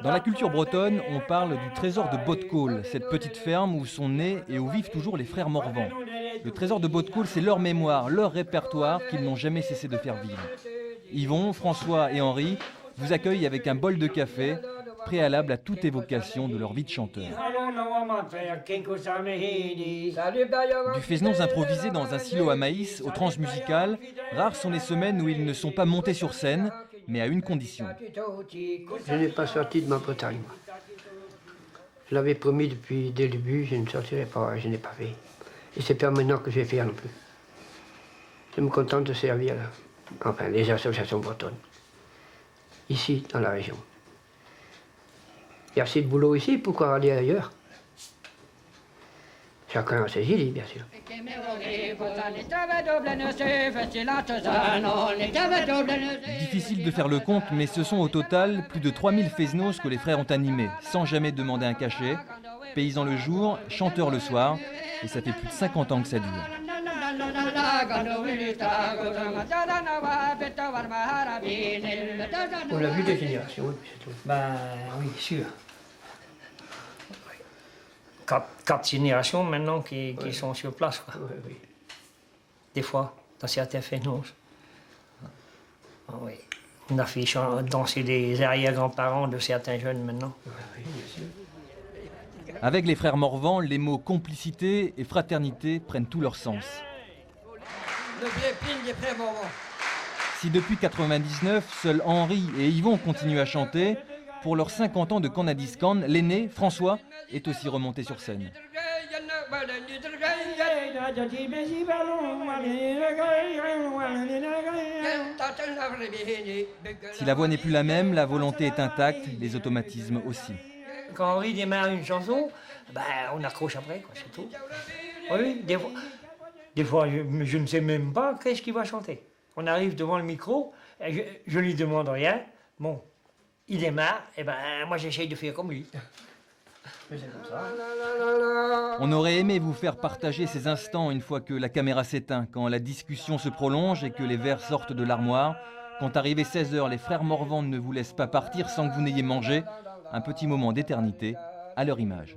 Dans la culture bretonne, on parle du trésor de Bottecole, cette petite ferme où sont nés et où vivent toujours les frères Morvan. Le trésor de Bottecole, c'est leur mémoire, leur répertoire qu'ils n'ont jamais cessé de faire vivre. Yvon, François et Henri vous accueillent avec un bol de café, préalable à toute évocation de leur vie de chanteur. Du Fesnoz improvisé dans un silo à maïs au transmusical, rares sont les semaines où ils ne sont pas montés sur scène, mais à une condition. Je n'ai pas sorti de ma Bretagne. Je l'avais promis dès le début, je ne sortirai pas, je n'ai pas fait. Et c'est pas maintenant que je vais faire non plus. Je me contente de servir les associations bretonnes, ici, dans la région. Il y a assez de boulot ici, pourquoi aller ailleurs? Chacun a ses idées, bien sûr. Difficile de faire le compte, mais ce sont au total plus de 3000 Fesnoz que les frères ont animés, sans jamais demander un cachet. Paysans le jour, chanteurs le soir, et ça fait plus de 50 ans que ça dure. On l'a vu des générations, oui, c'est tout. Ben oui, sûr. 4 générations maintenant qui sont sur place, quoi. Oui, oui. Des fois, dans certains Fesnoz. Ah, oui. On a fait danser des arrière-grands-parents de certains jeunes maintenant. Oui, bien sûr. Avec les frères Morvan, les mots complicité et fraternité prennent tout leur sens. Le vieux pile des frères Morvan. Si depuis 99, seuls Henri et Yvon continuent à chanter, pour leurs 50 ans de Canadiscan, l'aîné, François, est aussi remonté sur scène. Si la voix n'est plus la même, la volonté est intacte, les automatismes aussi. Quand Henri démarre une chanson, ben, on accroche après, quoi, c'est tout. Oui, des fois je ne sais même pas qu'est-ce qu'il va chanter. On arrive devant le micro, je lui demande rien. Bon, il démarre, et ben moi j'essaye de faire comme lui. Mais c'est comme ça. On aurait aimé vous faire partager ces instants une fois que la caméra s'éteint, quand la discussion se prolonge et que les verres sortent de l'armoire. Quand arrivé 16h, les frères Morvan ne vous laissent pas partir sans que vous n'ayez mangé un petit moment d'éternité à leur image.